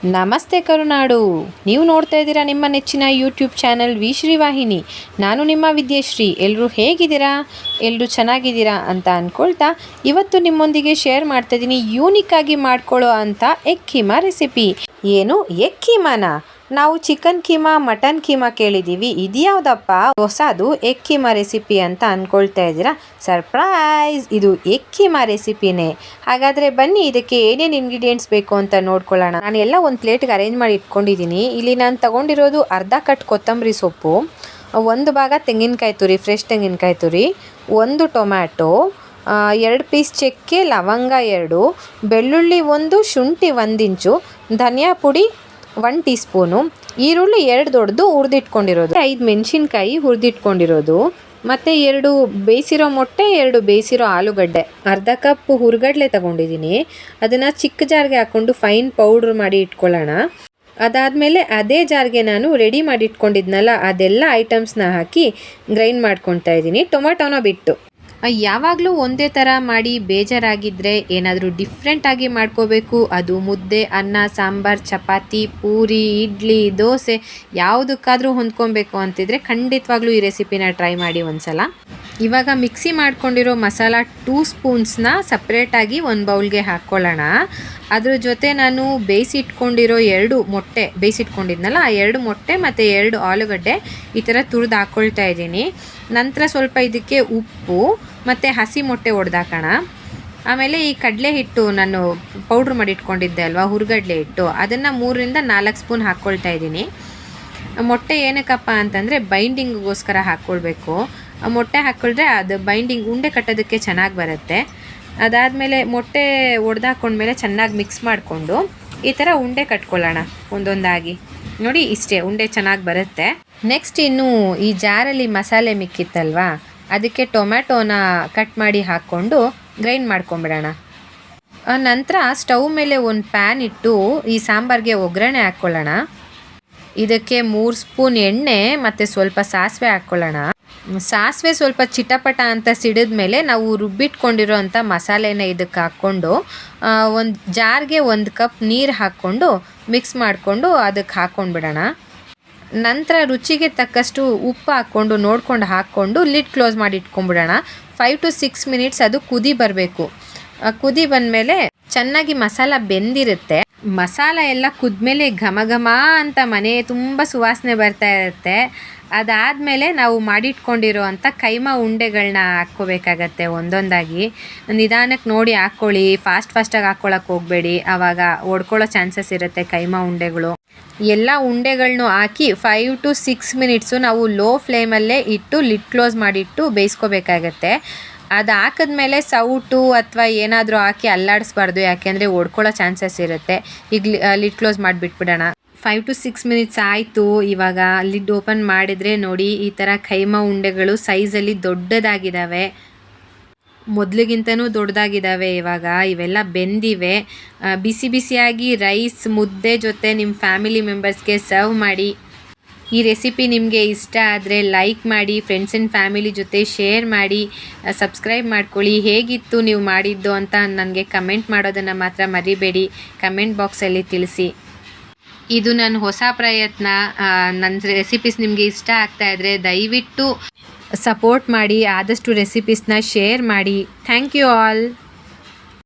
ನಮಸ್ತೆ ಕರುನಾಡು. ನೀವು ನೋಡ್ತಾ ಇದ್ದೀರಾ ನಿಮ್ಮ ನೆಚ್ಚಿನ ಯೂಟ್ಯೂಬ್ ಚಾನಲ್ ವಿ ಶ್ರೀವಾಹಿನಿ. ನಾನು ನಿಮ್ಮ ವಿದ್ಯಶ್ರೀ. ಎಲ್ಲರೂ ಹೇಗಿದ್ದೀರಾ? ಎಲ್ಲರೂ ಚೆನ್ನಾಗಿದ್ದೀರಾ ಅಂತ ಅಂದ್ಕೊಳ್ತಾ ಇವತ್ತು ನಿಮ್ಮೊಂದಿಗೆ ಶೇರ್ ಮಾಡ್ತಾ ಇದ್ದೀನಿ ಯೂನಿಕ್ ಆಗಿ ಮಾಡ್ಕೊಳ್ಳೋ ಅಂಥ ಎಗ್ ಕೀಮಾ ರೆಸಿಪಿ. ಏನು ಎಗ್ ಕೀಮಾನಾ? ನಾವು ಚಿಕನ್ ಕೀಮಾ, ಮಟನ್ ಕೀಮಾ ಕೇಳಿದ್ದೀವಿ. ಇದ್ಯಾವುದಪ್ಪ ಹೊಸದು ಎಗ್ ಕೀಮಾ ರೆಸಿಪಿ ಅಂತ ಅಂದ್ಕೊಳ್ತಾ ಇದ್ದೀರಾ? ಸರ್ಪ್ರೈಸ್! ಇದು ಎಗ್ ಕೀಮಾ ರೆಸಿಪಿನೇ. ಹಾಗಾದರೆ ಬನ್ನಿ ಇದಕ್ಕೆ ಏನೇನು ಇಂಗ್ರೀಡಿಯೆಂಟ್ಸ್ ಬೇಕು ಅಂತ ನೋಡ್ಕೊಳ್ಳೋಣ. ನಾನು ಎಲ್ಲ ಒಂದು ಪ್ಲೇಟ್ಗೆ ಅರೇಂಜ್ ಮಾಡಿ ಇಟ್ಕೊಂಡಿದ್ದೀನಿ. ಇಲ್ಲಿ ನಾನು ತಗೊಂಡಿರೋದು ಅರ್ಧ ಕಟ್ ಕೊತ್ತಂಬರಿ ಸೊಪ್ಪು, ಒಂದು ಭಾಗ ತೆಂಗಿನಕಾಯಿ ತುರಿ, ಫ್ರೆಶ್ ತೆಂಗಿನಕಾಯಿ ತುರಿ, ಒಂದು ಟೊಮ್ಯಾಟೊ, 2 ಪೀಸ್ ಚಕ್ಕೆ, ಲವಂಗ 2, ಬೆಳ್ಳುಳ್ಳಿ 1, ಶುಂಠಿ 1 ಇಂಚು, ಧನಿಯಾ ಪುಡಿ 1 ಟೀ ಸ್ಪೂನು, ಈರುಳ್ಳಿ 2 ದೊಡ್ಡದು ಹುರಿದಿಟ್ಕೊಂಡಿರೋದು, 5 ಮೆಣಸಿನ್ಕಾಯಿ ಹುರಿದಿಟ್ಕೊಂಡಿರೋದು, ಮತ್ತು 2 ಬೇಯಿಸಿರೋ ಮೊಟ್ಟೆ, 2 ಬೇಯಿಸಿರೋ ಆಲೂಗಡ್ಡೆ, ಅರ್ಧ ಕಪ್ ಹುರ್ಗಡ್ಲೆ ತಗೊಂಡಿದ್ದೀನಿ. ಅದನ್ನು ಚಿಕ್ಕ ಜಾರ್ಗೆ ಹಾಕ್ಕೊಂಡು ಫೈನ್ ಪೌಡ್ರ್ ಮಾಡಿ ಇಟ್ಕೊಳ್ಳೋಣ. ಅದಾದಮೇಲೆ ಅದೇ ಜಾರ್ಗೆ ನಾನು ರೆಡಿ ಮಾಡಿ ಇಟ್ಕೊಂಡಿದ್ನಲ್ಲ ಅದೆಲ್ಲ ಐಟಮ್ಸ್ನ ಹಾಕಿ ಗ್ರೈಂಡ್ ಮಾಡ್ಕೊತಾ ಇದ್ದೀನಿ, ಟೊಮೆಟೊನ ಬಿಟ್ಟು. ಯಾವಾಗಲೂ ಒಂದೇ ಥರ ಮಾಡಿ ಬೇಜಾರಾಗಿದ್ದರೆ ಏನಾದರೂ ಡಿಫ್ರೆಂಟಾಗಿ ಮಾಡ್ಕೋಬೇಕು. ಅದು ಮುದ್ದೆ, ಅನ್ನ, ಸಾಂಬಾರು, ಚಪಾತಿ, ಪೂರಿ, ಇಡ್ಲಿ, ದೋಸೆ ಯಾವುದಕ್ಕಾದರೂ ಹೊಂದ್ಕೊಬೇಕು ಅಂತಿದ್ರೆ ಖಂಡಿತವಾಗ್ಲೂ ಈ ರೆಸಿಪಿನ ಟ್ರೈ ಮಾಡಿ ಒಂದ್ಸಲ. ಇವಾಗ ಮಿಕ್ಸಿ ಮಾಡ್ಕೊಂಡಿರೋ ಮಸಾಲ 2 ಸ್ಪೂನ್ಸ್ನ ಸಪ್ರೇಟಾಗಿ ಒಂದು ಬೌಲ್ಗೆ ಹಾಕ್ಕೊಳ್ಳೋಣ. ಅದ್ರ ಜೊತೆ ನಾನು ಬೇಯಿಸಿಟ್ಕೊಂಡಿರೋ 2 ಮೊಟ್ಟೆ ಬೇಯಿಸಿಟ್ಕೊಂಡಿದ್ನಲ್ಲ ಆ 2 ಮೊಟ್ಟೆ ಮತ್ತು 2 ಆಲೂಗಡ್ಡೆ ಈ ಥರ ತುರಿದು ಹಾಕ್ಕೊಳ್ತಾ ಇದ್ದೀನಿ. ನಂತರ ಸ್ವಲ್ಪ ಇದಕ್ಕೆ ಉಪ್ಪು ಮತ್ತು ಹಸಿ ಮೊಟ್ಟೆ ಒಡೆದಾಕೋಣ. ಆಮೇಲೆ ಈ ಕಡಲೆ ಹಿಟ್ಟು ನಾನು ಪೌಡ್ರ್ ಮಾಡಿ ಇಟ್ಕೊಂಡಿದ್ದೆ ಅಲ್ವಾ, ಹುರ್ಗಡ್ಲೆ ಹಿಟ್ಟು, ಅದನ್ನು 3ರಿಂದ 4 ಸ್ಪೂನ್ ಹಾಕ್ಕೊಳ್ತಾ ಇದ್ದೀನಿ. ಮೊಟ್ಟೆ ಏನಕ್ಕಪ್ಪ ಅಂತಂದರೆ ಬೈಂಡಿಂಗಿಗೋಸ್ಕರ ಹಾಕ್ಕೊಳ್ಬೇಕು. ಮೊಟ್ಟೆ ಹಾಕ್ಕೊಂಡ್ರೆ ಅದು ಬೈಂಡಿಂಗ್ ಉಂಡೆ ಕಟ್ಟೋದಕ್ಕೆ ಚೆನ್ನಾಗಿ ಬರುತ್ತೆ. ಅದಾದಮೇಲೆ ಮೊಟ್ಟೆ ಒಡೆದಾಕೊಂಡ್ಮೇಲೆ ಚೆನ್ನಾಗಿ ಮಿಕ್ಸ್ ಮಾಡಿಕೊಂಡು ಈ ಥರ ಉಂಡೆ ಕಟ್ಕೊಳ್ಳೋಣ ಒಂದೊಂದಾಗಿ. ನೋಡಿ ಇಷ್ಟೇ, ಉಂಡೆ ಚೆನ್ನಾಗಿ ಬರುತ್ತೆ. ನೆಕ್ಸ್ಟ್ ಇನ್ನು ಈ ಜಾರಲ್ಲಿ ಮಸಾಲೆ ಮಿಕ್ಕಿತ್ತಲ್ವಾ, ಅದಕ್ಕೆ ಟೊಮ್ಯಾಟೋನ ಕಟ್ ಮಾಡಿ ಹಾಕ್ಕೊಂಡು ಗ್ರೈಂಡ್ ಮಾಡ್ಕೊಂಬಿಡೋಣ. ನಂತರ ಸ್ಟವ್ ಮೇಲೆ ಒಂದು ಪ್ಯಾನ್ ಇಟ್ಟು ಈ ಸಾಂಬಾರಿಗೆ ಒಗ್ಗರಣೆ ಹಾಕ್ಕೊಳ್ಳೋಣ. ಇದಕ್ಕೆ 3 ಸ್ಪೂನ್ ಎಣ್ಣೆ ಮತ್ತು ಸ್ವಲ್ಪ ಸಾಸಿವೆ ಹಾಕ್ಕೊಳ್ಳೋಣ. ಸಾಸಿವೆ ಸ್ವಲ್ಪ ಚಿಟಪಟ ಅಂತ ಸಿಡಿದ ಮೇಲೆ ನಾವು ರುಬ್ಬಿಟ್ಕೊಂಡಿರೋ ಅಂಥ ಮಸಾಲೆನ ಇದಕ್ಕೆ ಹಾಕ್ಕೊಂಡು ಒಂದು ಜಾರ್ಗೆ 1 ಕಪ್ ನೀರು ಹಾಕ್ಕೊಂಡು ಮಿಕ್ಸ್ ಮಾಡಿಕೊಂಡು ಅದಕ್ಕೆ ಹಾಕ್ಕೊಂಡ್ಬಿಡೋಣ. ನಂತರ ರುಚಿಗೆ ತಕ್ಕಷ್ಟು ಉಪ್ಪು ಹಾಕ್ಕೊಂಡು ನೋಡ್ಕೊಂಡು ಹಾಕ್ಕೊಂಡು ಲಿಡ್ ಕ್ಲೋಸ್ ಮಾಡಿ ಇಟ್ಕೊಂಡ್ಬಿಡೋಣ. 5 to 6 ಮಿನಿಟ್ಸ್ ಅದು ಕುದಿ ಬರಬೇಕು. ಕುದಿ ಬಂದಮೇಲೆ ಚೆನ್ನಾಗಿ ಮಸಾಲ ಬೆಂದಿರುತ್ತೆ. ಮಸಾಲ ಎಲ್ಲ ಕುದ್ಮೇಲೆ ಘಮ ಘಮ ಅಂತ ಮನೆ ತುಂಬ ಸುವಾಸನೆ ಬರ್ತಾ ಇರುತ್ತೆ. ಅದಾದಮೇಲೆ ನಾವು ಮಾಡಿಟ್ಕೊಂಡಿರೋ ಅಂಥ ಕೈಮಾ ಉಂಡೆಗಳನ್ನ ಹಾಕ್ಕೋಬೇಕಾಗತ್ತೆ ಒಂದೊಂದಾಗಿ. ನಿಧಾನಕ್ಕೆ ನೋಡಿ ಹಾಕ್ಕೊಳ್ಳಿ, ಫಾಸ್ಟಾಗಿ ಹಾಕ್ಕೊಳಕ್ಕೆ ಹೋಗಬೇಡಿ, ಆವಾಗ ಒಡ್ಕೊಳ್ಳೋ ಚಾನ್ಸಸ್ ಇರುತ್ತೆ ಕೈಮಾ ಉಂಡೆಗಳು. ಎಲ್ಲ ಉಂಡೆಗಳನ್ನೂ ಹಾಕಿ 5 to 6 ಮಿನಿಟ್ಸು ನಾವು ಲೋ ಫ್ಲೇಮಲ್ಲೇ ಇಟ್ಟು ಲಿಡ್ ಕ್ಲೋಸ್ ಮಾಡಿಟ್ಟು ಬೇಯಿಸ್ಕೋಬೇಕಾಗತ್ತೆ. ಅದು ಹಾಕಿದ್ಮೇಲೆ ಸೌಟು ಅಥವಾ ಏನಾದರೂ ಹಾಕಿ ಅಲ್ಲಾಡಿಸ್ಬಾರ್ದು, ಯಾಕೆಂದರೆ ಒಡ್ಕೊಳ್ಳೋ ಚಾನ್ಸಸ್ ಇರುತ್ತೆ. ಈಗ ಲಿಡ್ ಕ್ಲೋಸ್ ಮಾಡಿಬಿಟ್ಬಿಡೋಣ. 5 to 6 ಮಿನಿಟ್ಸ್ ಆಯಿತು. ಇವಾಗ ಲಿಡ್ ಓಪನ್ ಮಾಡಿದರೆ ನೋಡಿ ಈ ಥರ ಕೈಮಾ ಉಂಡೆಗಳು ಸೈಜಲ್ಲಿ ದೊಡ್ಡದಾಗಿದ್ದಾವೆ, ಮೊದಲಿಗಿಂತನೂ ದೊಡ್ಡದಾಗಿದ್ದಾವೆ. ಇವಾಗ ಇವೆಲ್ಲ ಬೆಂದಿವೆ. ಬಿಸಿ ಬಿಸಿಯಾಗಿ ರೈಸ್ ಮುದ್ದೆ ಜೊತೆ ನಿಮ್ಮ ಫ್ಯಾಮಿಲಿ ಮೆಂಬರ್ಸ್ಗೆ ಸರ್ವ್ ಮಾಡಿ. ಈ ರೆಸಿಪಿ ನಿಮಗೆ ಇಷ್ಟ ಆದರೆ ಲೈಕ್ ಮಾಡಿ, ಫ್ರೆಂಡ್ಸ್ ಆ್ಯಂಡ್ ಫ್ಯಾಮಿಲಿ ಜೊತೆ ಶೇರ್ ಮಾಡಿ, ಸಬ್ಸ್ಕ್ರೈಬ್ ಮಾಡ್ಕೊಳ್ಳಿ. ಹೇಗಿತ್ತು ನೀವು ಮಾಡಿದ್ದು ಅಂತ ನನಗೆ ಕಮೆಂಟ್ ಮಾಡೋದನ್ನು ಮಾತ್ರ ಮರಿಬೇಡಿ, ಕಮೆಂಟ್ ಬಾಕ್ಸಲ್ಲಿ ತಿಳಿಸಿ. ಇದು ನನ್ನ ಹೊಸ ಪ್ರಯತ್ನ. ನನ್ನ ರೆಸಿಪೀಸ್ ನಿಮಗೆ ಇಷ್ಟ ಆಗ್ತಾಯಿದ್ರೆ ದಯವಿಟ್ಟು ಸಪೋರ್ಟ್ ಮಾಡಿ, ಆದಷ್ಟು ರೆಸಿಪೀಸ್ನ ಶೇರ್ ಮಾಡಿ. Thank you all.